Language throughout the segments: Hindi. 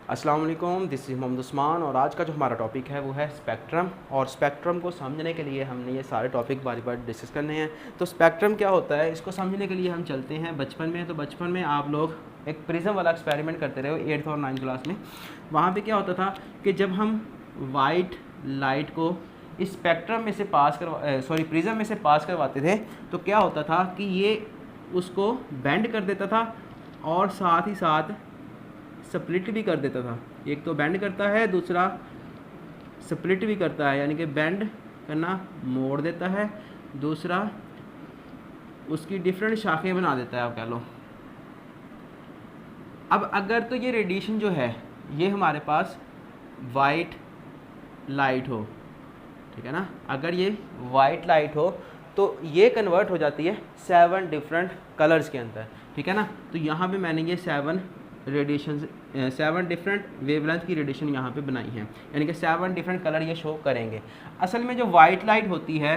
अस्सलाम वालेकुम, दिस इज़ मोहम्मद उस्मान और आज का जो हमारा टॉपिक है वो है स्पेक्ट्रम। और स्पेक्ट्रम को समझने के लिए हमने ये सारे टॉपिक बारी बारी डिस्कस करने हैं। तो स्पेक्ट्रम क्या होता है, इसको समझने के लिए हम चलते हैं बचपन में। तो बचपन में आप लोग एक प्रिज्म वाला एक्सपेरिमेंट करते रहे हो 8th और 9th क्लास में। वहाँ पर क्या होता था कि जब हम वाइट लाइट को इस स्पेक्ट्रम में से प्रिज्म में से पास करवाते थे तो क्या होता था कि ये उसको बेंड कर देता था और साथ ही साथ स्प्लिट भी कर देता था। एक तो बेंड करता है, दूसरा स्प्लिट भी करता है, यानी कि बेंड करना मोड़ देता है, दूसरा उसकी डिफरेंट शाखें बना देता है, आप कह लो। अब अगर तो ये रेडिएशन जो है ये हमारे पास वाइट लाइट हो, ठीक है ना, अगर ये वाइट लाइट हो तो ये कन्वर्ट हो जाती है 7 डिफरेंट कलर्स के अंदर, ठीक है ना। तो यहाँ पे मैंने ये 7 डिफरेंट वेवलेंथ की रेडिएशन यहाँ पे बनाई है, यानी कि 7 डिफरेंट कलर ये शो करेंगे। असल में जो वाइट लाइट होती है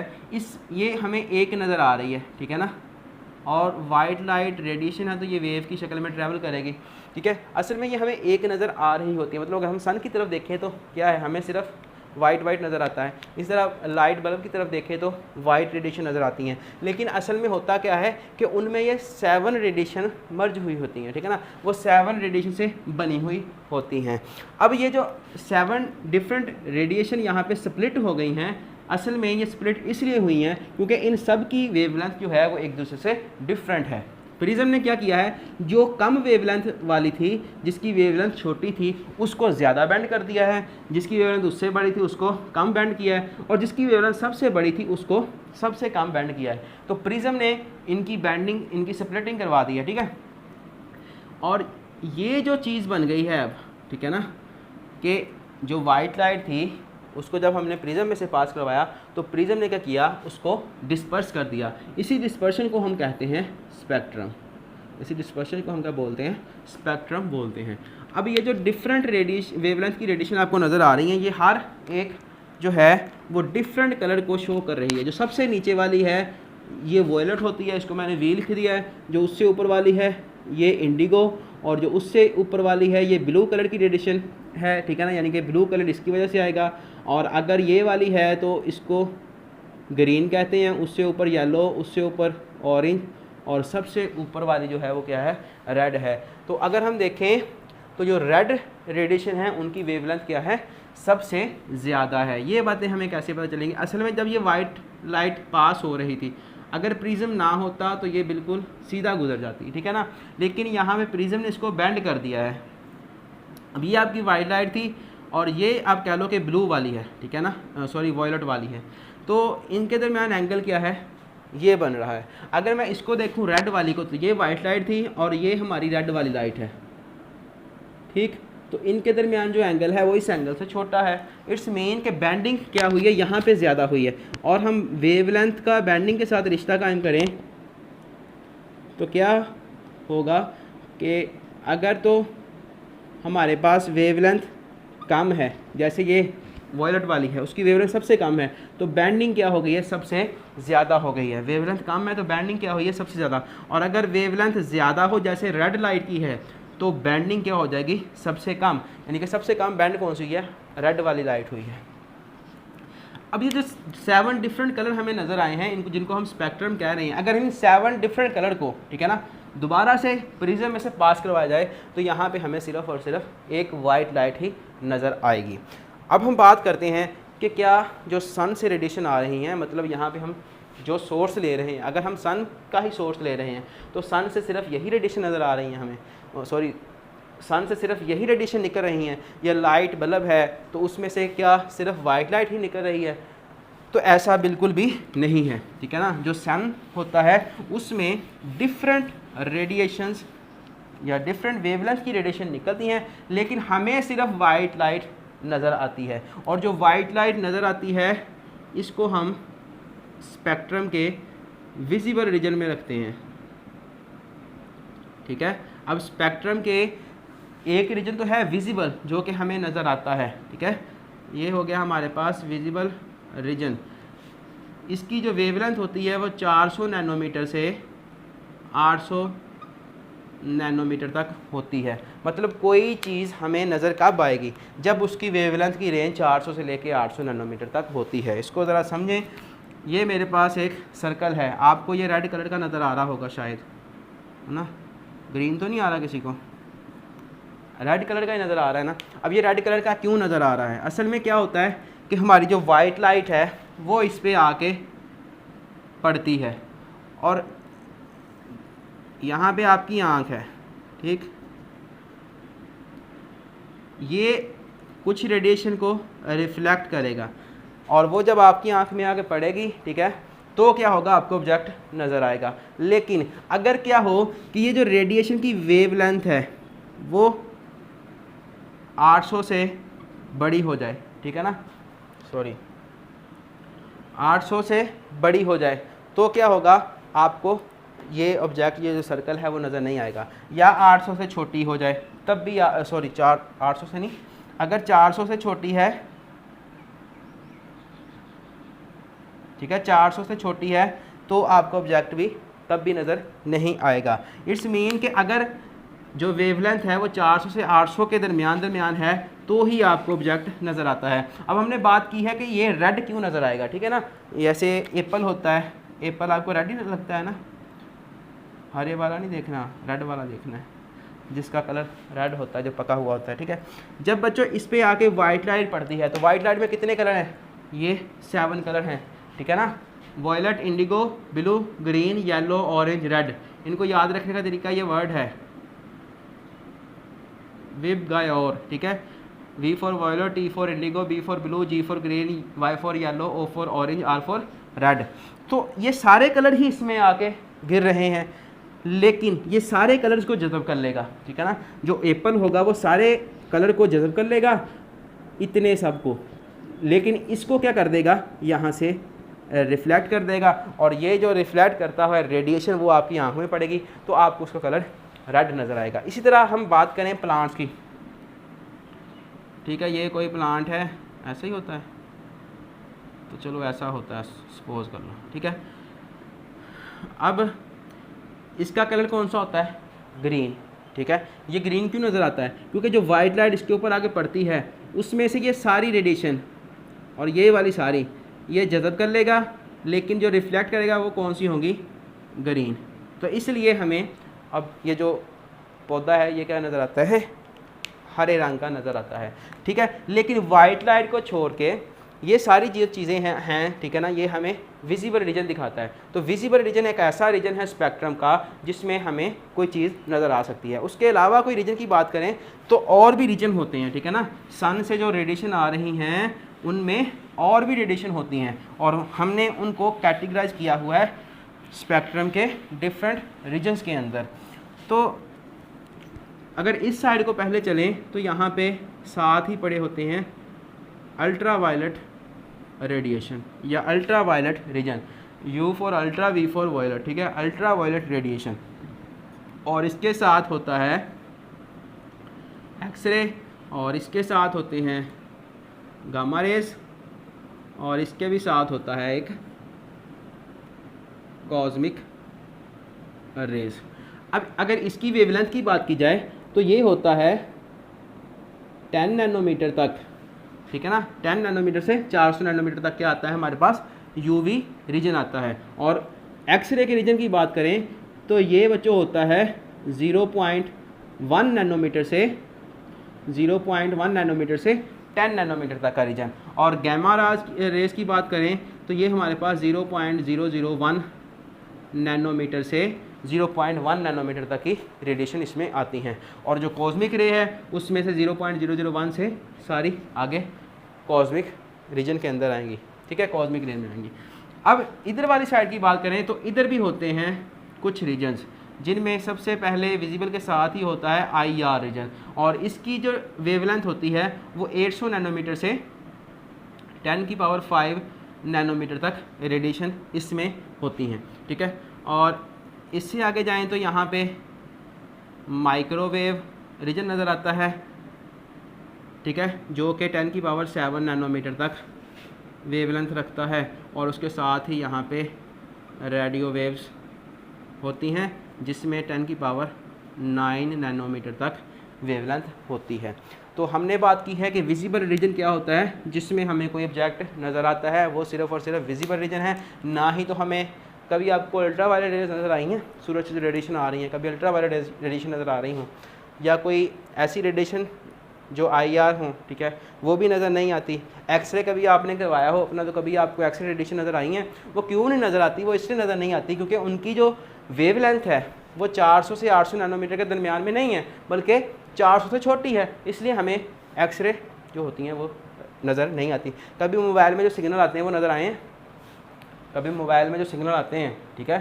ये हमें एक नज़र आ रही है, ठीक है ना, और वाइट लाइट रेडिएशन है तो ये वेव की शक्ल में ट्रैवल करेगी, ठीक है। असल में ये हमें एक नज़र आ रही होती है, मतलब अगर हम सन की तरफ देखें तो क्या है, हमें सिर्फ वाइट नज़र आता है। इस तरह लाइट बल्ब की तरफ देखें तो वाइट रेडिएशन नज़र आती हैं, लेकिन असल में होता क्या है कि उनमें ये 7 रेडिएशन मर्ज हुई होती हैं, ठीक है ना, वो 7 रेडिएशन से बनी हुई होती हैं। अब ये जो 7 डिफरेंट रेडिएशन यहाँ पे स्प्लिट हो गई हैं, असल में ये स्प्लिट इसलिए हुई हैं क्योंकि इन सब की वेवलेंथ जो है वो एक दूसरे से डिफरेंट है। प्रिज्म ने क्या किया है, जो कम वेवलेंथ वाली थी, जिसकी वेवलेंथ छोटी थी, उसको ज़्यादा बेंड कर दिया है, जिसकी वेवलेंथ उससे बड़ी थी उसको कम बेंड किया है, और जिसकी वेवलेंथ सबसे बड़ी थी उसको सबसे कम बेंड किया है। तो प्रिज्म ने इनकी बेंडिंग, इनकी स्प्लिटिंग करवा दी है, ठीक है। और ये जो चीज़ बन गई है अब, ठीक है ना, कि जो वाइट लाइट थी उसको जब हमने प्रिज्म में से पास करवाया तो प्रिज्म ने क्या किया, उसको डिस्पर्स कर दिया। इसी डिस्पर्शन को हम कहते हैं स्पेक्ट्रम। इसी डिस्पर्शन को हम क्या बोलते हैं, स्पेक्ट्रम बोलते हैं। अब ये जो डिफरेंट वेवलेंथ की रेडिएशन आपको नज़र आ रही है, ये हर एक जो है वो डिफरेंट कलर को शो कर रही है। जो सबसे नीचे वाली है ये वॉयलेट होती है, इसको मैंने वी लिख दिया है। जो उससे ऊपर वाली है ये इंडिगो, और जो उससे ऊपर वाली है ये ब्लू कलर की रेडिएशन है, ठीक है ना, यानी कि ब्लू कलर इसकी वजह से आएगा। और अगर ये वाली है तो इसको ग्रीन कहते हैं, उससे ऊपर येलो, उससे ऊपर ऑरेंज, और सबसे ऊपर वाली जो है वो क्या है, रेड है। तो अगर हम देखें तो जो रेड रेडिएशन है उनकी वेवलेंथ क्या है, सबसे ज़्यादा है। ये बातें हमें कैसे पता चलेंगी, असल में जब ये वाइट लाइट पास हो रही थी, अगर प्रिज्म ना होता तो ये बिल्कुल सीधा गुजर जाती, ठीक है ना, लेकिन यहाँ पे प्रिज्म ने इसको बेंड कर दिया है। अब ये आपकी वाइट लाइट थी और ये आप कह लो कि ब्लू वाली है, ठीक है ना, वॉयलेट वाली है। तो इनके दरमियान एंगल क्या है, ये बन रहा है। अगर मैं इसको देखूं रेड वाली को, तो ये वाइट लाइट थी और ये हमारी रेड वाली लाइट है, ठीक। तो इनके दरमियान जो एंगल है वो इस एंगल से छोटा है। इट्स मीन कि बेंडिंग क्या हुई है, यहाँ पे ज़्यादा हुई है। और हम वेवलेंथ का बेंडिंग के साथ रिश्ता कायम करें तो क्या होगा कि अगर तो हमारे पास वेवलेंथ कम है, जैसे ये वॉयलेट वाली है उसकी वेवलेंथ सबसे कम है, तो बेंडिंग क्या हो गई है, सबसे ज़्यादा हो गई है। वेवलेंथ कम है तो बेंडिंग क्या हुई है, सबसे ज़्यादा। और अगर वेवलेंथ ज़्यादा हो, जैसे रेड लाइट की है, तो बेंडिंग क्या हो जाएगी, सबसे कम, यानी कि सबसे कम बेंड कौन सी हुई है, रेड वाली लाइट हुई है। अब ये जो 7 डिफरेंट कलर हमें नज़र आए हैं, इनको जिनको हम स्पेक्ट्रम कह रहे हैं, अगर हम इन 7 डिफरेंट कलर को, ठीक है ना, दोबारा से प्रिज्म में से पास करवाया जाए तो यहाँ पे हमें सिर्फ और सिर्फ एक वाइट लाइट ही नज़र आएगी। अब हम बात करते हैं कि क्या जो सन से रेडिएशन आ रही हैं, मतलब यहाँ पे हम जो सोर्स ले रहे हैं, अगर हम सन का ही सोर्स ले रहे हैं तो सन से सिर्फ यही रेडिएशन नज़र आ रही हैं हमें, सन से सिर्फ यही रेडिएशन निकल रही हैं, या लाइट बल्ब है तो उसमें से क्या सिर्फ वाइट लाइट ही निकल रही है, तो ऐसा बिल्कुल भी नहीं है, ठीक है ना। जो सन होता है उसमें डिफरेंट रेडिएशंस या डिफरेंट वेवलेंथ की रेडिएशन निकलती हैं, लेकिन हमें सिर्फ वाइट लाइट नज़र आती है। और जो वाइट लाइट नज़र आती है इसको हम स्पेक्ट्रम के विजिबल रीजन में रखते हैं, ठीक है। अब स्पेक्ट्रम के एक रीजन तो है विजिबल, जो कि हमें नज़र आता है, ठीक है, ये हो गया हमारे पास विजिबल रीजन। इसकी जो वेवलेंथ होती है वो 400 नैनोमीटर से 800 नैनोमीटर तक होती है। मतलब कोई चीज़ हमें नज़र कब आएगी, जब उसकी वेवलेंथ की रेंज 400 से लेके 800 नैनोमीटर तक होती है। इसको ज़रा समझें। ये मेरे पास एक सर्कल है, आपको ये रेड कलर का नज़र आ रहा होगा शायद, है ना? ग्रीन तो नहीं आ रहा किसी को? रेड कलर का ही नज़र आ रहा है ना। अब ये रेड कलर का क्यों नज़र आ रहा है? असल में क्या होता है कि हमारी जो वाइट लाइट है वो इस पर आके पड़ती है, और यहाँ पे आपकी आँख है, ठीक, ये कुछ रेडिएशन को रिफ्लेक्ट करेगा, और वो जब आपकी आँख में आके पड़ेगी, ठीक है, तो क्या होगा, आपको ऑब्जेक्ट नज़र आएगा। लेकिन अगर क्या हो कि ये जो रेडिएशन की वेवलेंथ है वो 800 से बड़ी हो जाए, ठीक है ना, 800 से बड़ी हो जाए, तो क्या होगा, आपको ये ऑब्जेक्ट, ये जो सर्कल है वो नज़र नहीं आएगा। या 800 से छोटी हो जाए तब भी, 800 से नहीं, अगर 400 से छोटी है, ठीक है, 400 से छोटी है तो आपको ऑब्जेक्ट भी तब भी नज़र नहीं आएगा। इट्स मीन कि अगर जो वेवलेंथ है वो 400 से 800 के दरमियान है तो ही आपको ऑब्जेक्ट नज़र आता है। अब हमने बात की है कि ये रेड क्यों नज़र आएगा, ठीक है ना। जैसे एप्पल होता है, एप्पल आपको रेड ही लगता है ना, हरे वाला नहीं देखना, रेड वाला देखना है, जिसका कलर रेड होता है, जो पका हुआ होता है, ठीक है। जब बच्चों इस पर आके वाइट लाइट पड़ती है तो वाइट लाइट में कितने कलर हैं, ये 7 कलर हैं, ठीक है ना। Violet, indigo, blue, green, yellow, orange, red. इनको याद रखने का तरीका ये वर्ड है, विब गायोर, ठीक है। V for violet, T for indigo, B for blue, G for green, Y for yellow, O for orange, R for red. तो ये सारे कलर ही इसमें आके गिर रहे हैं, लेकिन ये सारे कलर्स को जज़ब कर लेगा, ठीक है ना। जो एप्पल होगा वो सारे कलर को जज़ब कर लेगा, इतने सब को, लेकिन इसको क्या कर देगा, यहाँ से रिफ्लेक्ट कर देगा, और ये जो रिफ्लेक्ट करता हुआ रेडिएशन वो आपकी आँख में पड़ेगी, तो आपको उसका कलर रेड नज़र आएगा। इसी तरह हम बात करें प्लांट्स की, ठीक है, ये कोई प्लांट है, ऐसा ही होता है, तो चलो ऐसा होता है सपोज कर लो, ठीक है। अब इसका कलर कौन सा होता है, ग्रीन, ठीक है। ये ग्रीन क्यों नज़र आता है, क्योंकि जो वाइट लाइट इसके ऊपर आके पड़ती है उसमें से ये सारी रेडिएशन और ये वाली सारी ये जज़ब कर लेगा, लेकिन जो रिफ्लेक्ट करेगा वो कौन सी होंगी, ग्रीन। तो इसलिए हमें अब ये जो पौधा है ये क्या नज़र आता है, हरे रंग का नज़र आता है, ठीक है। लेकिन वाइट लाइट को छोड़ के ये सारी जो चीज़ें हैं, ठीक है ना, ये हमें विजिबल रीजन दिखाता है। तो विजिबल रीजन एक ऐसा रीजन है स्पेक्ट्रम का जिसमें हमें कोई चीज़ नज़र आ सकती है। उसके अलावा कोई रीजन की बात करें तो और भी रीजन होते हैं, ठीक है ना। सन से जो रेडिएशन आ रही हैं उनमें और भी रेडिएशन होती हैं, और हमने उनको कैटेगराइज किया हुआ है स्पेक्ट्रम के डिफरेंट रीजन्स के अंदर। तो अगर इस साइड को पहले चलें तो यहाँ पे साथ ही पड़े होते हैं अल्ट्रा वायलेट रेडिएशन या ultra violet region, U for ultra, V for violet, ठीक है, अल्ट्रा वायलेट रेडिएशन। और इसके साथ होता है एक्सरे, और इसके साथ होते हैं गामा रेज, और इसके भी साथ होता है एक कॉस्मिक रेज। अब अगर इसकी वेवलेंथ की बात की जाए तो ये होता है 10 नैनोमीटर तक, ठीक है ना। 10 नैनोमीटर से 400 नैनोमीटर तक क्या आता है हमारे पास, यूवी रीजन आता है। और एक्सरे के रीजन की बात करें तो ये बच्चों होता है 0.1 नैनोमीटर से 10 नैनोमीटर तक का रीजन। और गैमा रेज की बात करें तो ये हमारे पास 0.001 नैनोमीटर से 0.1 नैनोमीटर तक की रेडिएशन इसमें आती हैं। और जो कॉस्मिक रे है उसमें से 0.001 से सारी आगे कॉस्मिक रीजन के अंदर आएंगी, ठीक है, कॉस्मिक रेंज में आएंगी। अब इधर वाली साइड की बात करें तो इधर भी होते हैं कुछ रीजन्स, जिनमें सबसे पहले विजिबल के साथ ही होता है IR रीजन, और इसकी जो वेवलेंथ होती है वो 800 नैनोमीटर से 10⁵ नैनोमीटर तक रेडिएशन इसमें होती हैं, ठीक है। और इससे आगे जाएं तो यहाँ पे माइक्रोवेव रीजन नज़र आता है, ठीक है, जो कि 10⁷ नैनोमीटर तक वेवलेंथ रखता है। और उसके साथ ही यहाँ पे रेडियो वेव्स होती हैं जिसमें 10⁻⁹ 9 नैनोमीटर तक वेवलेंथ होती है। तो हमने बात की है कि विजिबल रीजन क्या होता है, जिसमें हमें कोई ऑब्जेक्ट नज़र आता है, वो सिर्फ़ और सिर्फ विजिबल रीजन है, ना ही तो हमें कभी आपको अल्ट्रा वायलेट रेज नज़र आई हैं, सूरज से जो रेडिएशन आ रही हैं, कभी अल्ट्रा वायलेट रेडिएशन नज़र आ रही हों, या कोई ऐसी रेडिएशन जो IR हों, ठीक है, वो भी नज़र नहीं आती। एक्सरे कभी आपने करवाया हो अपना, तो कभी आपको एक्सरे रेडिएशन नज़र आई हैं, वो क्यों नहीं नज़र आती? वो इसलिए नज़र नहीं आती क्योंकि उनकी जो वेवलेंथ है वो 400 से 800 नैनोमीटर के दरमियान में नहीं है, बल्कि 400 से छोटी है, इसलिए हमें एक्सरे जो होती हैं वो नज़र नहीं आती। कभी मोबाइल में जो सिग्नल आते हैं वो नज़र आए हैं? कभी मोबाइल में जो सिग्नल आते हैं, ठीक है,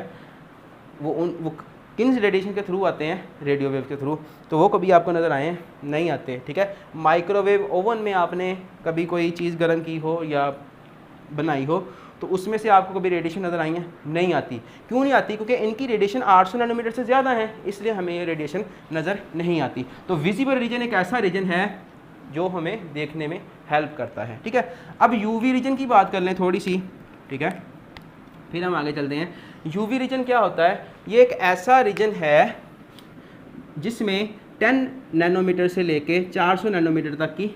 वो किन रेडिएशन के थ्रू आते हैं? रेडियो वेव के थ्रू। तो वो कभी आपको नज़र आए? नहीं आते, ठीक है। माइक्रोवेव ओवन में आपने कभी कोई चीज़ गर्म की हो या बनाई हो, तो उसमें से आपको कभी रेडिएशन नज़र आई है? नहीं आती। क्यों नहीं आती? क्योंकि इनकी रेडिएशन 800 नैनोमीटर से ज़्यादा है, इसलिए हमें ये रेडिएशन नज़र नहीं आती। तो विजिबल रीजन एक ऐसा रीजन है जो हमें देखने में हेल्प करता है, ठीक है। अब यूवी रीजन की बात कर लें थोड़ी सी, ठीक है, फिर हम आगे चलते हैं। यूवी रीजन क्या होता है? ये एक ऐसा रीजन है जिसमें 10 नैनोमीटर से लेके 400 नैनोमीटर तक की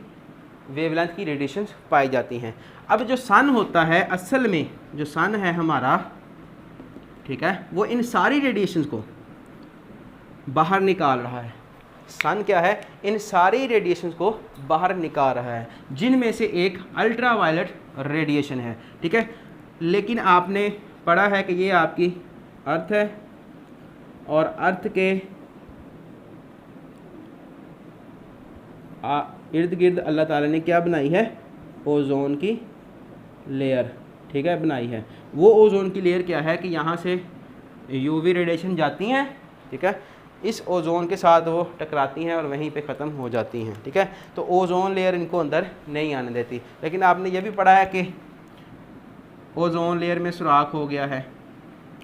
वेवलेंथ की रेडिएशन पाई जाती हैं। अब जो सन होता है, असल में जो सन है हमारा, ठीक है, वो इन सारी रेडिएशंस को बाहर निकाल रहा है। सन क्या है? इन सारी रेडिएशंस को बाहर निकाल रहा है, जिनमें से एक अल्ट्रा वायलेट रेडिएशन है, ठीक है। लेकिन आपने पढ़ा है कि ये आपकी अर्थ है और अर्थ के इर्द गिर्द अल्लाह ताला ने क्या बनाई है? ओजोन की लेयर, ठीक है, बनाई है। वो ओजोन की लेयर क्या है कि यहाँ से यूवी रेडिएशन जाती हैं, ठीक है, इस ओजोन के साथ वो टकराती हैं और वहीं पे ख़त्म हो जाती हैं, ठीक है। तो ओजोन लेयर इनको अंदर नहीं आने देती। लेकिन आपने ये भी पढ़ा है कि ओजोन लेयर में सुराख हो गया है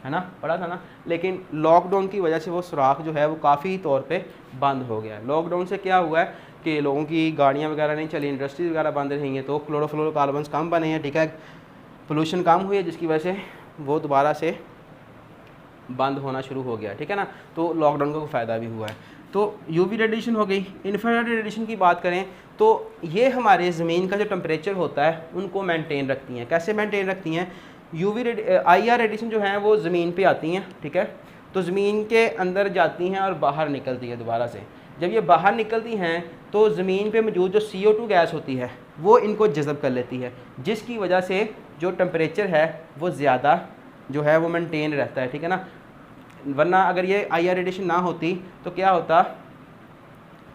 ना, पढ़ा था ना। लेकिन लॉकडाउन की वजह से वो सुराख जो है वो काफ़ी तौर पे बंद हो गया है। लॉकडाउन से क्या हुआ है कि लोगों की गाड़ियाँ वगैरह नहीं चली, इंडस्ट्रीज वगैरह बंद रही हैं, तो क्लोरोफ्लोरोकार्बन्स कम बने हैं, ठीक है, पोल्यूशन कम हुई है, जिसकी वजह से वो दोबारा से बंद होना शुरू हो गया, ठीक है ना। तो लॉकडाउन का फ़ायदा भी हुआ है। तो यूवी रेडिएशन हो गई। इंफ्रारेड रेडिएशन की बात करें तो ये हमारे ज़मीन का जो टेम्परेचर होता है उनको मेंटेन रखती हैं। कैसे मेंटेन रखती हैं? IR रेडिएशन जो है वो ज़मीन पे आती हैं, ठीक है, तो ज़मीन के अंदर जाती हैं और बाहर निकलती है दोबारा से। जब ये बाहर निकलती हैं तो ज़मीन पे मौजूद जो CO2 गैस होती है वो इनको जज़ब कर लेती है, जिसकी वजह से जो टेम्परेचर है वो ज़्यादा जो है वो मेंटेन रहता है, ठीक है ना। वरना अगर ये IR रेडिएशन ना होती तो क्या होता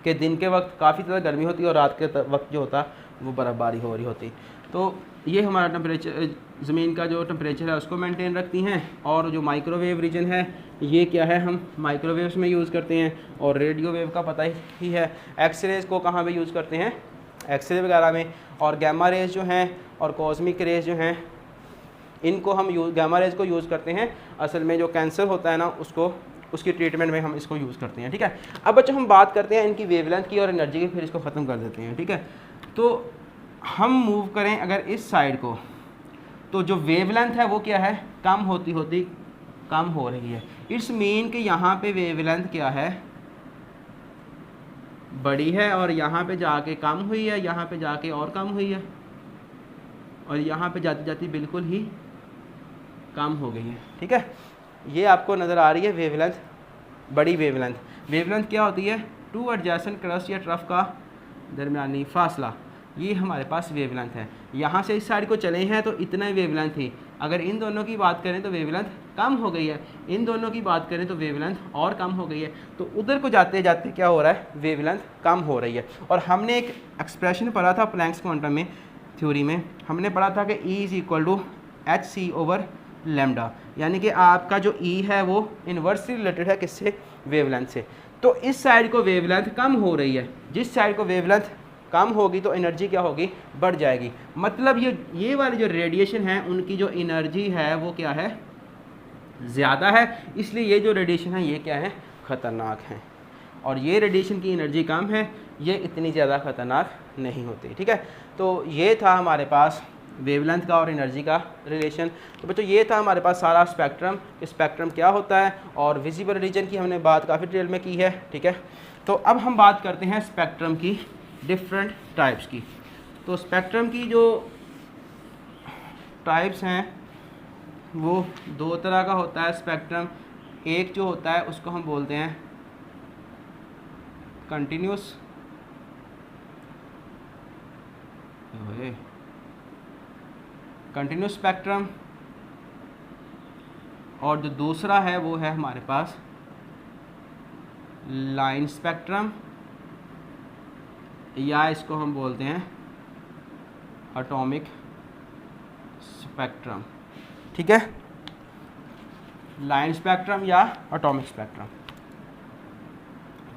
कि दिन के वक्त काफ़ी ज़्यादा गर्मी होती और रात के वक्त जो होता वो बर्फ़बारी हो रही होती। तो ये हमारा टेम्परेचर, ज़मीन का जो टेम्परेचर है उसको मेंटेन रखती हैं। और जो माइक्रोवेव रीजन है ये क्या है? हम माइक्रोवेव्स में यूज़ करते हैं। और रेडियो वेव का पता ही है। एक्सरेज़ को कहाँ पे यूज़ करते हैं? एक्सरे वगैरह में। और गैमा रेज़ जो हैं और कॉस्मिक रेज़ जो हैं इनको हम गैमा रेज़ को यूज़ करते हैं असल में जो कैंसर होता है ना उसकी ट्रीटमेंट में हम इसको यूज़ करते हैं, ठीक है। अब बच्चों हम बात करते हैं इनकी वेवलेंथ की और एनर्जी की, फिर इसको ख़त्म कर देते हैं, ठीक है। तो हम मूव करें अगर इस साइड को, तो जो वेवलेंथ है वो क्या है? कम होती होती कम हो रही है। इट्स मीन कि यहाँ पे वेवलेंथ क्या है? बड़ी है, और यहाँ पे जाके कम हुई है, यहाँ पे जाके और कम हुई है, और यहाँ पे जाती जाती बिल्कुल ही कम हो गई है, ठीक है। ये आपको नज़र आ रही है वेवलेंथ, बड़ी वेवलेंथ। वेवलेंथ क्या होती है? टू एडजेसेंट क्रस्ट या ट्रफ का दरमियानी फासला, ये हमारे पास वेवलेंथ है। यहाँ से इस साइड को चले हैं तो इतना ही वेवलेंथ थी। अगर इन दोनों की बात करें तो वेवलेंथ कम हो गई है, इन दोनों की बात करें तो वेवलेंथ और कम हो गई है। तो उधर को जाते जाते क्या हो रहा है? वेवलेंथ कम हो रही है। और हमने एक एक्सप्रेशन पढ़ा था प्लैंक्स क्वांटम में थ्योरी में, हमने पढ़ा था कि E=hc/λ, यानी कि आपका जो E है वो इन्वर्सली रिलेटेड है किससे? वेवलेंथ से। तो इस साइड को वेवलेंथ कम हो रही है, जिस साइड को वेवलेंथ कम होगी तो एनर्जी क्या होगी? बढ़ जाएगी। मतलब ये वाली जो रेडिएशन है उनकी जो एनर्जी है वो क्या है? ज़्यादा है, इसलिए ये जो रेडिएशन है ये क्या है? ख़तरनाक है। और ये रेडिएशन की एनर्जी कम है, ये इतनी ज़्यादा ख़तरनाक नहीं होती, ठीक है। तो ये था हमारे पास वेवलेंथ का और एनर्जी का रिलेशन। तो बच्चों ये था हमारे पास सारा स्पेक्ट्रम, स्पेक्ट्रम क्या होता है, और विजिबल रीजन की हमने बात काफ़ी डिटेल में की है, ठीक है। तो अब हम बात करते हैं स्पेक्ट्रम की डिफरेंट टाइप्स की। तो स्पेक्ट्रम की जो टाइप्स हैं वो दो तरह का होता है स्पेक्ट्रम। एक जो होता है उसको हम बोलते हैं कंटिन्यूस, कंटिन्यूस स्पेक्ट्रम, और जो दूसरा है वो है हमारे पास लाइन स्पेक्ट्रम, या इसको हम बोलते हैं एटॉमिक स्पेक्ट्रम, ठीक है। लाइन स्पेक्ट्रम या एटॉमिक स्पेक्ट्रम।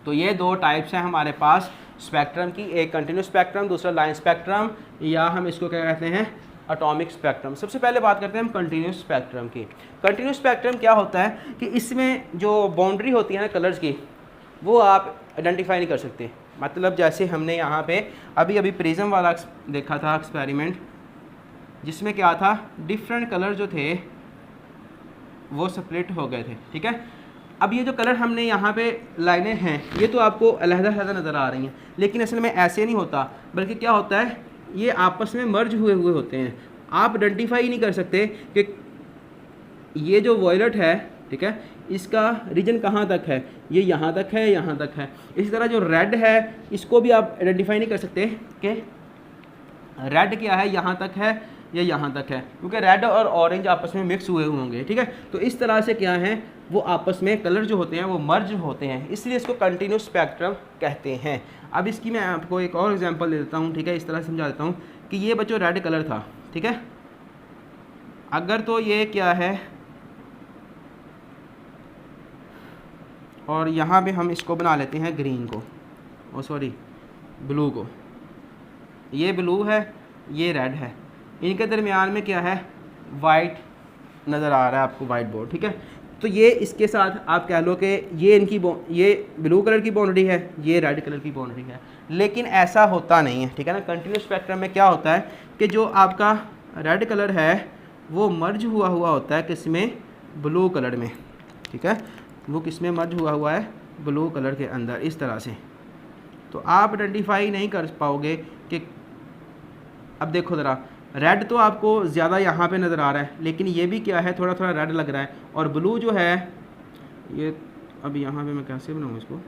तो ये दो टाइप्स हैं हमारे पास स्पेक्ट्रम की, एक कंटिन्यूस स्पेक्ट्रम, दूसरा लाइन स्पेक्ट्रम, या हम इसको क्या कहते हैं एटॉमिक स्पेक्ट्रम। सबसे पहले बात करते हैं हम कंटिन्यूस स्पेक्ट्रम की। कंटिन्यूस स्पेक्ट्रम क्या होता है कि इसमें जो बाउंड्री होती है ना कलर्स की, वो आप आइडेंटिफाई नहीं कर सकते। मतलब जैसे हमने यहाँ पे अभी अभी प्रिज्म वाला देखा था एक्सपेरिमेंट, जिसमें क्या था, डिफरेंट कलर जो थे वो स्प्लिट हो गए थे, ठीक है। अब ये जो कलर हमने यहाँ पे लाइनें हैं ये तो आपको अलग-अलग नज़र आ रही हैं, लेकिन असल में ऐसे नहीं होता, बल्कि क्या होता है ये आपस में मर्ज हुए होते हैं। आप आइडेंटिफाई नहीं कर सकते कि ये जो वॉयलेट है, ठीक है, इसका रीजन कहाँ तक है, ये यहाँ तक है, यहाँ तक है। इसी तरह जो रेड है इसको भी आप आइडेंटिफाई नहीं कर सकते कि रेड क्या है, यहाँ तक है या यहाँ तक है, क्योंकि रेड और ऑरेंज आपस में मिक्स हुए होंगे, ठीक है। तो इस तरह से क्या है वो आपस में कलर जो होते हैं वो मर्ज होते हैं, इसलिए इसको कंटिन्यूस स्पेक्ट्रम कहते हैं। अब इसकी मैं आपको एक और एग्जांपल दे देता हूँ, ठीक है, इस तरह समझा देता हूँ कि ये बच्चों रेड कलर था, ठीक है। अगर तो ये क्या है, और यहाँ पे हम इसको बना लेते हैं ग्रीन को, ओ सॉरी ब्लू को, ये ब्लू है, ये रेड है, इनके दरमियान में क्या है वाइट नज़र आ रहा है आपको, वाइट बोर्ड, ठीक है। तो ये इसके साथ आप कह लो कि ये इनकी ये ब्लू कलर की बाउंड्री है, ये रेड कलर की बाउंड्री है, लेकिन ऐसा होता नहीं है, ठीक है ना। कंटिन्यूस स्पेक्ट्रम में क्या होता है कि जो आपका रेड कलर है वो मर्ज हुआ होता है किसमें, ब्लू कलर में, ठीक है, वो किसमें मर्ज हुआ है, ब्लू कलर के अंदर, इस तरह से। तो आप आइडेंटिफाई नहीं कर पाओगे कि, अब देखो ज़रा, रेड तो आपको ज़्यादा यहाँ पे नज़र आ रहा है, लेकिन ये भी क्या है थोड़ा थोड़ा रेड लग रहा है, और ब्लू जो है ये, अब यहाँ पे मैं कैसे बनाऊँ इसको,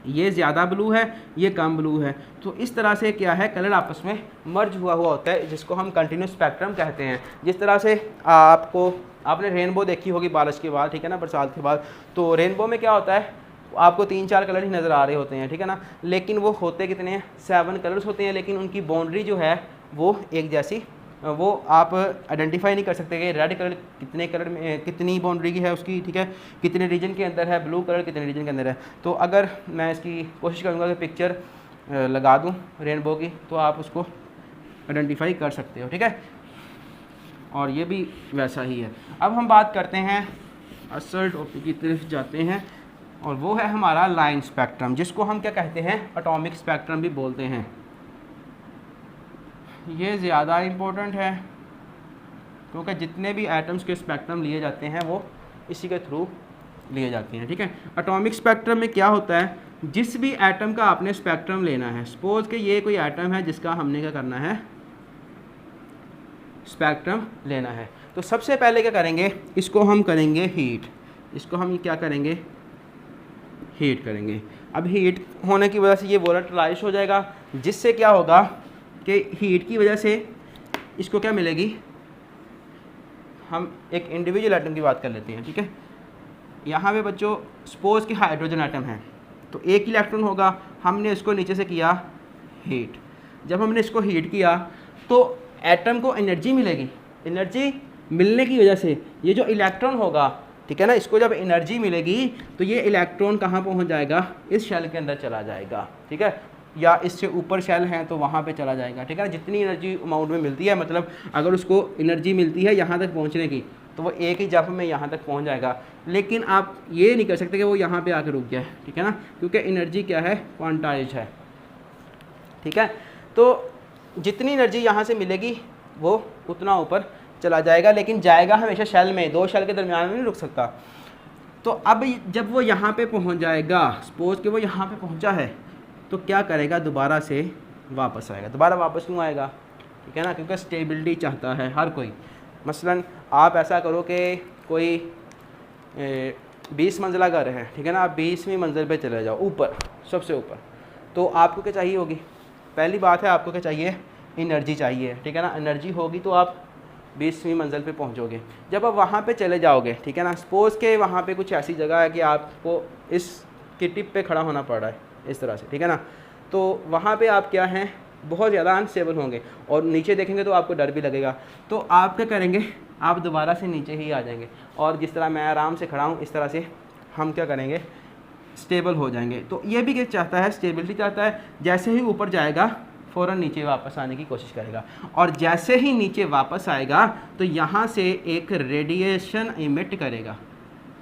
ये ज़्यादा ब्लू है, ये कम ब्लू है। तो इस तरह से क्या है कलर आपस में मर्ज हुआ होता है, जिसको हम कंटिन्यूस स्पेक्ट्रम कहते हैं। जिस तरह से आपने रेनबो देखी होगी बारिश के बाद, ठीक है ना, बरसात के बाद, तो रेनबो में क्या होता है आपको 3-4 कलर ही नज़र आ रहे होते हैं, ठीक है ना, लेकिन वो होते कितने हैं, 7 कलर्स होते हैं, लेकिन उनकी बाउंड्री जो है वो एक जैसी, वो आप आइडेंटिफाई नहीं कर सकते कि रेड कलर कितने कलर में, कितनी बाउंड्री की है उसकी, ठीक है, कितने रीजन के अंदर है, ब्लू कलर कितने रीजन के अंदर है। तो अगर मैं इसकी कोशिश करूँगा कि पिक्चर लगा दूँ रेनबो की, तो आप उसको आइडेंटिफाई कर सकते हो, ठीक है, और ये भी वैसा ही है। अब हम बात करते हैं असल टॉपिक की तरफ जाते हैं, और वो है हमारा लाइन स्पेक्ट्रम, जिसको हम क्या कहते हैं एटॉमिक स्पेक्ट्रम भी बोलते हैं। ये ज़्यादा इम्पोर्टेंट है क्योंकि जितने भी एटम्स के स्पेक्ट्रम लिए जाते हैं वो इसी के थ्रू लिए जाते हैं, ठीक है। एटॉमिक स्पेक्ट्रम में क्या होता है, जिस भी एटम का आपने स्पेक्ट्रम लेना है, सपोज कि ये कोई एटम है जिसका हमने क्या करना है स्पेक्ट्रम लेना है, तो सबसे पहले क्या करेंगे, इसको हम करेंगे हीट, इसको हम क्या करेंगे हीट करेंगे। अब हीट होने की वजह से ये वोलेटाइल हो जाएगा, जिससे क्या होगा कि हीट की वजह से इसको क्या मिलेगी, हम एक इंडिविजुअल एटम की बात कर लेते हैं, ठीक है। यहाँ पे बच्चों सपोज कि हाइड्रोजन एटम है, तो एक इलेक्ट्रॉन होगा, हमने इसको नीचे से किया हीट, जब हमने इसको हीट किया तो एटम को एनर्जी मिलेगी, एनर्जी मिलने की वजह से ये जो इलेक्ट्रॉन होगा, ठीक है ना, इसको जब एनर्जी मिलेगी तो ये इलेक्ट्रॉन कहाँ पहुँच जाएगा, इस शेल के अंदर चला जाएगा, ठीक है, या इससे ऊपर शेल हैं तो वहाँ पे चला जाएगा, ठीक है ना। जितनी एनर्जी अमाउंट में मिलती है, मतलब अगर उसको एनर्जी मिलती है यहाँ तक पहुँचने की, तो वो एक ही जंप में यहाँ तक पहुँच जाएगा। लेकिन आप ये नहीं कर सकते कि वो यहाँ पे आकर रुक गया है, ठीक है ना, क्योंकि एनर्जी क्या है क्वांटाइज है, ठीक है। तो जितनी एनर्जी यहाँ से मिलेगी वो उतना ऊपर चला जाएगा, लेकिन जाएगा हमेशा शेल में, दो शेल के दरमियान में नहीं रुक सकता। तो अब जब वो यहाँ पे पहुँच जाएगा, सपोज कि वो यहाँ पे पहुँचा है, तो क्या करेगा, दोबारा से वापस आएगा। दोबारा वापस क्यों आएगा, ठीक है ना, क्योंकि स्टेबिलिटी चाहता है हर कोई। मसलन आप ऐसा करो कि कोई 20 मंजिला घर है, ठीक है ना, आप 20वीं मंजिल पे चले जाओ, ऊपर, सबसे ऊपर, तो आपको क्या चाहिए होगी, पहली बात है आपको क्या चाहिए, एनर्जी चाहिए, ठीक है ना। एनर्जी होगी तो आप 20वीं मंजिल पे पहुंचोगे। जब आप वहाँ पे चले जाओगे, ठीक है ना, सपोज़ के वहाँ पे कुछ ऐसी जगह है कि आपको इसकी टिप पे खड़ा होना पड़ रहा है इस तरह से, ठीक है ना, तो वहाँ पे आप क्या हैं, बहुत ज़्यादा अनस्टेबल होंगे और नीचे देखेंगे तो आपको डर भी लगेगा। तो आप क्या करेंगे, आप दोबारा से नीचे ही आ जाएंगे और जिस तरह मैं आराम से खड़ा हूँ इस तरह से हम क्या करेंगे, स्टेबल हो जाएंगे। तो ये भी क्या चाहता है, स्टेबिलिटी चाहता है। जैसे ही ऊपर जाएगा फ़ौरन नीचे वापस आने की कोशिश करेगा, और जैसे ही नीचे वापस आएगा तो यहाँ से एक रेडिएशन इमिट करेगा,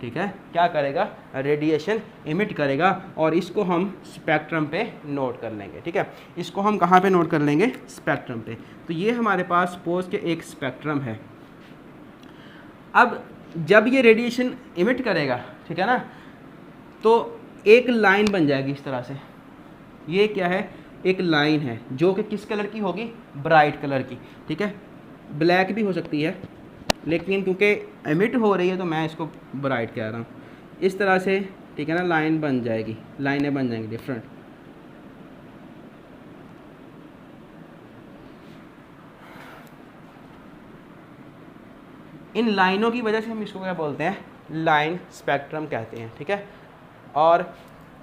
ठीक है, क्या करेगा, रेडिएशन इमिट करेगा, और इसको हम स्पेक्ट्रम पे नोट कर लेंगे, ठीक है। इसको हम कहाँ पे नोट कर लेंगे, स्पेक्ट्रम पे। तो ये हमारे पास सपोज के एक स्पेक्ट्रम है। अब जब ये रेडिएशन इमिट करेगा, ठीक है ना, तो एक लाइन बन जाएगी इस तरह से। ये क्या है, एक लाइन है जो कि किस कलर की होगी, ब्राइट कलर की, ठीक है, ब्लैक भी हो सकती है, लेकिन क्योंकि एमिट हो रही है तो मैं इसको ब्राइट कह रहा हूँ। इस तरह से, ठीक है ना, लाइन बन जाएगी, लाइनें बन जाएंगी डिफरेंट। इन लाइनों की वजह से हम इसको क्या बोलते हैं, लाइन स्पेक्ट्रम कहते हैं, ठीक है। और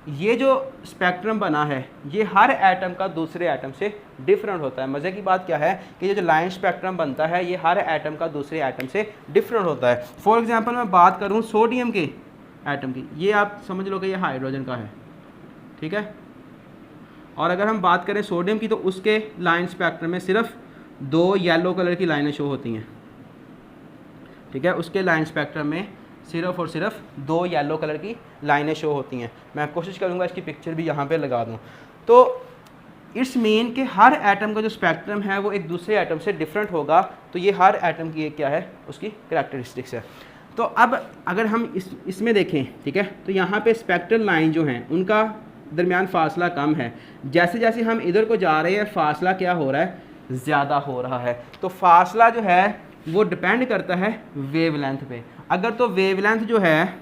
ये जो स्पेक्ट्रम बना है ये हर एटम का दूसरे एटम से डिफरेंट होता है। मज़े की बात क्या है कि ये जो लाइन स्पेक्ट्रम बनता है ये हर एटम का दूसरे एटम से डिफरेंट होता है। फॉर एग्जांपल मैं बात करूँ सोडियम के एटम की, ये आप समझ लो कि ये हाइड्रोजन का है, ठीक है। और अगर हम बात करें सोडियम की तो उसके लाइन स्पेक्ट्रम में सिर्फ 2 येलो कलर की लाइनें शो होती हैं, ठीक है। उसके लाइन स्पेक्ट्रम में सिर्फ और सिर्फ 2 येलो कलर की लाइनें शो होती हैं। मैं कोशिश करूंगा इसकी पिक्चर भी यहाँ पे लगा दूँ। तो इट्स मीन कि हर एटम का जो स्पेक्ट्रम है वो एक दूसरे एटम से डिफरेंट होगा। तो ये हर एटम की एक क्या है, उसकी करैक्टरिस्टिक्स है। तो अब अगर हम इसमें देखें, ठीक है, तो यहाँ पे स्पेक्ट्रल लाइन जो हैं उनका दरमियान फासला कम है। जैसे जैसे हम इधर को जा रहे हैं फासला क्या हो रहा है, ज़्यादा हो रहा है। तो फासला जो है वो डिपेंड करता है वेवलेंथ पे। अगर तो वेवलेंथ जो है,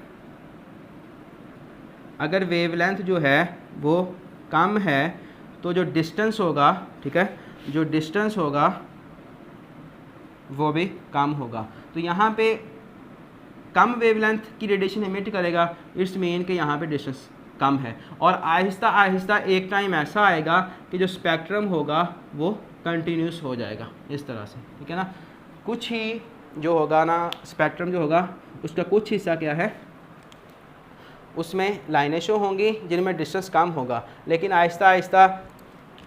अगर वेवलेंथ जो है वो कम है तो जो डिस्टेंस होगा, ठीक है, जो डिस्टेंस होगा वो भी कम होगा। तो यहाँ पे कम वेवलेंथ की रेडिएशन इमिट करेगा, इट्स मीन कि यहाँ पे डिस्टेंस कम है। और आहिस्ता आहिस्ता एक टाइम ऐसा आएगा कि जो स्पेक्ट्रम होगा वो कंटिन्यूस हो जाएगा इस तरह से, ठीक है ना। कुछ ही जो होगा ना स्पेक्ट्रम जो होगा उसका कुछ हिस्सा क्या है, उसमें लाइनें शो होंगी जिनमें डिस्टेंस कम होगा, लेकिन आहिस्ता आहिस्ता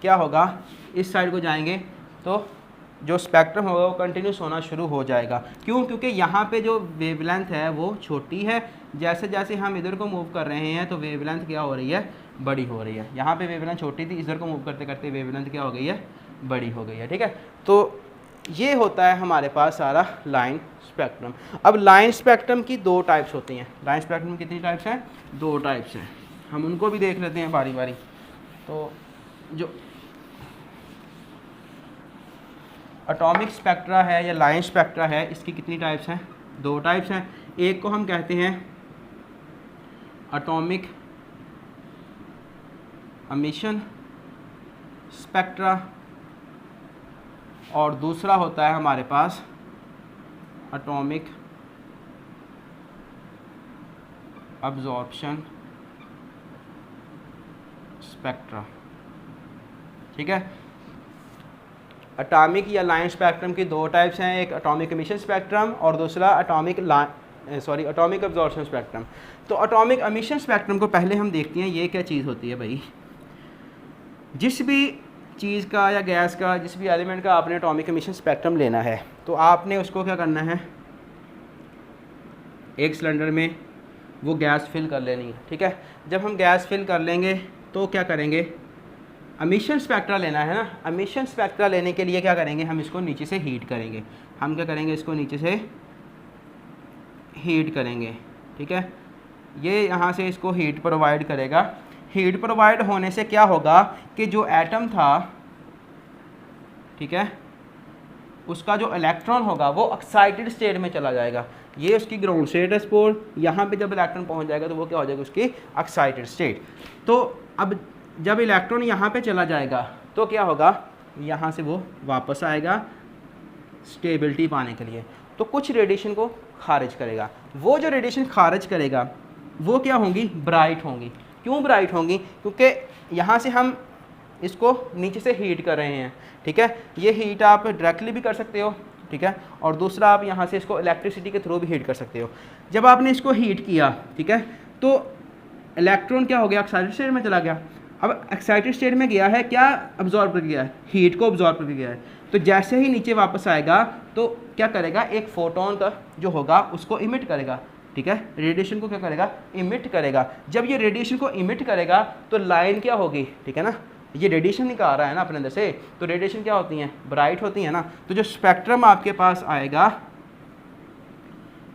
क्या होगा, इस साइड को जाएंगे तो जो स्पेक्ट्रम होगा वो कंटिन्यूस होना शुरू हो जाएगा। क्यों, क्योंकि यहाँ पे जो वेवलेंथ है वो छोटी है। जैसे जैसे हम इधर को मूव कर रहे हैं तो वेवलेंथ क्या हो रही है, बड़ी हो रही है। यहाँ पे वेवलेंथ छोटी थी, इधर को मूव करते करते वेवलेंथ क्या हो गई है, बड़ी हो गई है, ठीक है। तो ये होता है हमारे पास सारा लाइन स्पेक्ट्रम। अब लाइन स्पेक्ट्रम की 2 टाइप्स होती हैं। लाइन स्पेक्ट्रम कितनी टाइप्स हैं, 2 टाइप्स हैं। हम उनको भी देख लेते हैं बारी बारी। तो जो एटॉमिक स्पेक्ट्रा है या लाइन स्पेक्ट्रा है, इसकी कितनी टाइप्स हैं, 2 टाइप्स हैं। एक को हम कहते हैं एटॉमिक एमिशन स्पेक्ट्रा और दूसरा होता है हमारे पास एटॉमिक अब्जॉर्प्शन स्पेक्ट्रा, ठीक है। एटॉमिक या लाइन स्पेक्ट्रम की 2 टाइप्स हैं, एक एटॉमिक एमिशन स्पेक्ट्रम और दूसरा एटॉमिक अब्जॉर्प्शन स्पेक्ट्रम। तो एटॉमिक एमिशन स्पेक्ट्रम को पहले हम देखते हैं ये क्या चीज़ होती है भाई। जिस भी चीज़ का या गैस का, जिस भी एलिमेंट का आपने एटॉमिक एमिशन स्पेक्ट्रम लेना है तो आपने उसको क्या करना है, एक सिलेंडर में वो गैस फिल कर लेनी है, ठीक है। जब हम गैस फिल कर लेंगे तो क्या करेंगे, एमिशन स्पेक्ट्रा लेना है ना, एमिशन स्पेक्ट्रा लेने के लिए क्या करेंगे, हम इसको नीचे से हीट करेंगे। हम क्या करेंगे, इसको नीचे से हीट करेंगे, ठीक है। ये यहाँ से इसको हीट प्रोवाइड करेगा। हीट प्रोवाइड होने से क्या होगा कि जो एटम था, ठीक है, उसका जो इलेक्ट्रॉन होगा वो एक्साइटेड स्टेट में चला जाएगा। ये उसकी ग्राउंड स्टेट है स्पोर, यहाँ पे जब इलेक्ट्रॉन पहुँच जाएगा तो वो क्या हो जाएगा, उसकी एक्साइटेड स्टेट। तो अब जब इलेक्ट्रॉन यहाँ पे चला जाएगा तो क्या होगा, यहाँ से वो वापस आएगा स्टेबिलिटी पाने के लिए, तो कुछ रेडिएशन को खारिज करेगा। वो जो रेडिएशन खारिज करेगा वो क्या होंगी, ब्राइट होंगी। क्यों ब्राइट होंगी, क्योंकि यहाँ से हम इसको नीचे से हीट कर रहे हैं, ठीक है। ये हीट आप डायरेक्टली भी कर सकते हो, ठीक है, और दूसरा आप यहाँ से इसको इलेक्ट्रिसिटी के थ्रू भी हीट कर सकते हो। जब आपने इसको हीट किया, ठीक है, तो इलेक्ट्रॉन क्या हो गया, एक्साइटेड स्टेट में चला गया। अब एक्साइटेड स्टेट में गया है, क्या अब्जॉर्ब कर गया है, हीट को अब्जॉर्ब करके गया है। तो जैसे ही नीचे वापस आएगा तो क्या करेगा, एक फोटोन का जो होगा उसको इमिट करेगा, ठीक है, रेडिएशन को क्या करेगा, इमिट करेगा। जब ये रेडिएशन को इमिट करेगा तो लाइन क्या होगी, ठीक है ना, ये रेडिएशन निकाल रहा है ना अपने अंदर से, तो रेडिएशन क्या होती हैं, ब्राइट होती है ना। तो जो स्पेक्ट्रम आपके पास आएगा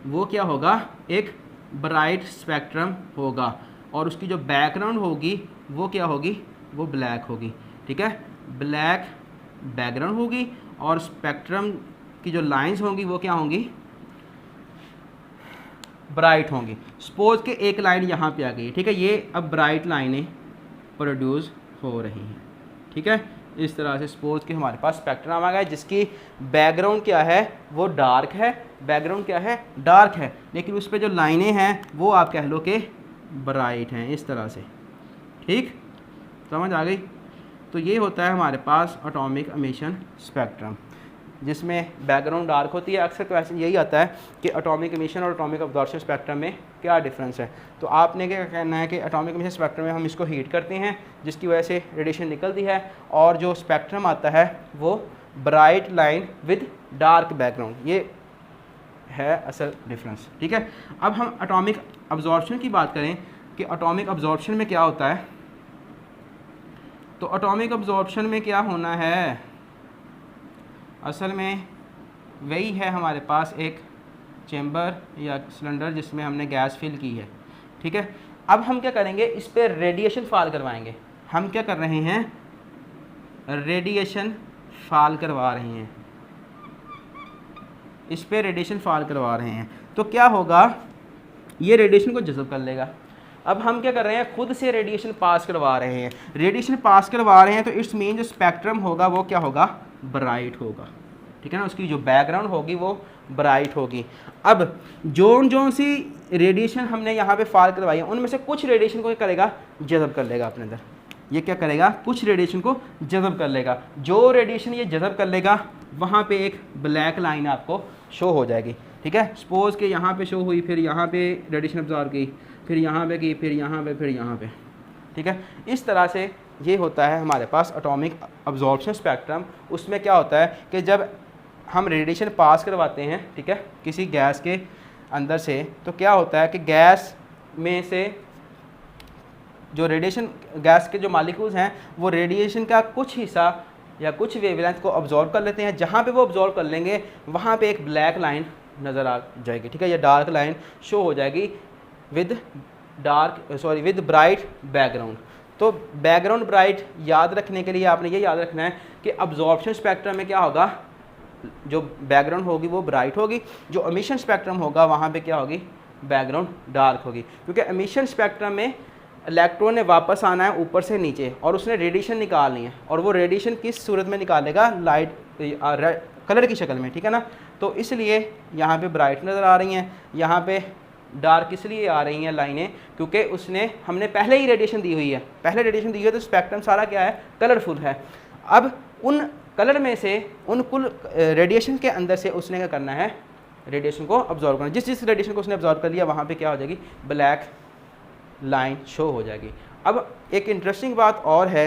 वो क्या होगा, एक ब्राइट स्पेक्ट्रम होगा, और उसकी जो बैकग्राउंड होगी वो क्या होगी, वो ब्लैक होगी, ठीक है, ब्लैक बैकग्राउंड होगी, और स्पेक्ट्रम की जो लाइंस होंगी वो क्या होंगी, ब्राइट होंगी। सपोज के एक लाइन यहाँ पे आ गई, ठीक है, ये अब ब्राइट लाइनें प्रोड्यूस हो रही हैं, ठीक है। इस तरह से सपोज के हमारे पास स्पेक्ट्रम आ गया जिसकी बैकग्राउंड क्या है, वो डार्क है, बैकग्राउंड क्या है, डार्क है, लेकिन उस पर जो लाइनें हैं वो आप कह लो कि ब्राइट हैं, इस तरह से, ठीक, समझ आ गई। तो ये होता है हमारे पास एटॉमिक एमिशन स्पेक्ट्रम, जिसमें बैकग्राउंड डार्क होती है। अक्सर क्वेश्चन यही आता है कि एटॉमिक एमिशन और एटॉमिक अब्जॉर्प्शन स्पेक्ट्रम में क्या डिफरेंस है। तो आपने क्या कहना है कि एटॉमिक एमिशन स्पेक्ट्रम में हम इसको हीट करते हैं जिसकी वजह से रेडिएशन निकलती है, और जो स्पेक्ट्रम आता है वो bright line with dark background, ये है असल डिफरेंस, ठीक है। अब हम एटॉमिक अब्जॉर्प्शन की बात करें कि एटॉमिक अब्जॉर्प्शन में क्या होता है। तो एटॉमिक अब्जॉर्प्शन में क्या होना है, असल में वही है, हमारे पास एक चेम्बर या सिलेंडर जिसमें हमने गैस फिल की है, ठीक है। अब हम क्या करेंगे, इस पर रेडिएशन फॉल करवाएंगे। हम क्या कर रहे हैं, रेडिएशन फॉल करवा रहे हैं, इस पर रेडिएशन फॉल करवा रहे हैं। तो क्या होगा, ये रेडिएशन को जज़ब कर लेगा। अब हम क्या कर रहे हैं, खुद से रेडिएशन पास करवा रहे हैं, रेडिएशन पास करवा रहे हैं, तो इट्स मीन जो स्पेक्ट्रम होगा वो क्या होगा, ब्राइट होगा, ठीक है ना, उसकी जो बैकग्राउंड होगी वो ब्राइट होगी। अब जो सी रेडिएशन हमने यहाँ पे फॉल करवाई है उनमें से कुछ रेडिएशन को क्या करेगा, जज़ब कर लेगा अपने अंदर। ये क्या करेगा, कुछ रेडिएशन को जज़ब कर लेगा। जो रेडिएशन ये जज़ब कर लेगा वहाँ पे एक ब्लैक लाइन आपको शो हो जाएगी, ठीक है। सपोज के यहाँ पे शो हुई, फिर यहाँ पे रेडिएशन अब्जॉर्ब की, फिर यहाँ पे की, फिर यहाँ पे, फिर यहाँ पे, ठीक है। इस तरह से ये होता है हमारे पास एटॉमिक अब्जॉर्प्शन स्पेक्ट्रम। उसमें क्या होता है कि जब हम रेडिएशन पास करवाते हैं, ठीक है, किसी गैस के अंदर से, तो क्या होता है कि गैस में से जो रेडिएशन, गैस के जो मॉलिक्यूल्स हैं वो रेडिएशन का कुछ हिस्सा या कुछ वेवलेंथ को अब्जॉर्ब कर लेते हैं। जहाँ पे वो अब्जॉर्ब कर लेंगे वहाँ पे एक ब्लैक लाइन नज़र आ जाएगी, ठीक है, या डार्क लाइन शो हो जाएगी विद ब्राइट बैकग्राउंड। तो बैकग्राउंड ब्राइट याद रखने के लिए आपने ये याद रखना है कि अब्जॉर्प्शन स्पेक्ट्रम में क्या होगा, जो बैकग्राउंड होगी वो ब्राइट होगी, जो एमिशन स्पेक्ट्रम होगा वहाँ पे क्या होगी, बैकग्राउंड डार्क होगी। क्योंकि एमिशन स्पेक्ट्रम में इलेक्ट्रॉन ने वापस आना है ऊपर से नीचे और उसने रेडिएशन निकालनी है, और वो रेडिएशन किस सूरत में निकालेगा, लाइट कलर की शक्ल में, ठीक है ना। तो इसलिए यहाँ पे ब्राइट नज़र आ रही हैं, यहाँ पे डार्क इसलिए आ रही हैं लाइनें क्योंकि उसने, हमने पहले ही रेडिएशन दी हुई है, पहले रेडिएशन दी हुई है, तो स्पेक्ट्रम सारा क्या है, कलरफुल है। अब उन कलर में से, उन कुल रेडिएशन के अंदर से उसने क्या करना है, रेडिएशन को अब्जॉर्ब करना। जिस जिस रेडिएशन को उसने अब्जॉर्ब कर लिया वहाँ पे क्या हो जाएगी, ब्लैक लाइन शो हो जाएगी। अब एक इंटरेस्टिंग बात और है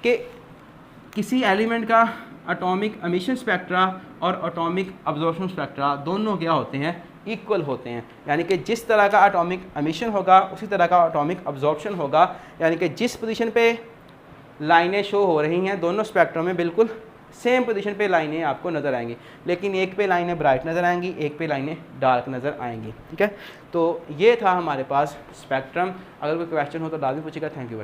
कि किसी एलिमेंट का एटॉमिक एमिशन स्पेक्ट्रा और एटॉमिक अब्जॉर्प्शन स्पेक्ट्रा दोनों क्या होते हैं, इक्वल होते हैं। यानी कि जिस तरह का एटॉमिक एमिशन होगा उसी तरह का एटॉमिक अब्जॉर्प्शन होगा। यानी कि जिस पोजीशन पे लाइनें शो हो रही हैं, दोनों स्पेक्ट्रम में बिल्कुल सेम पोजीशन पे लाइनें आपको नज़र आएंगी, लेकिन एक पे लाइनें ब्राइट नज़र आएंगी, एक पे लाइनें डार्क नज़र आएंगी। ठीक है, तो ये था हमारे पास स्पेक्ट्रम। अगर कोई क्वेश्चन हो तो डाल भी पूछेगा। Thank you very much.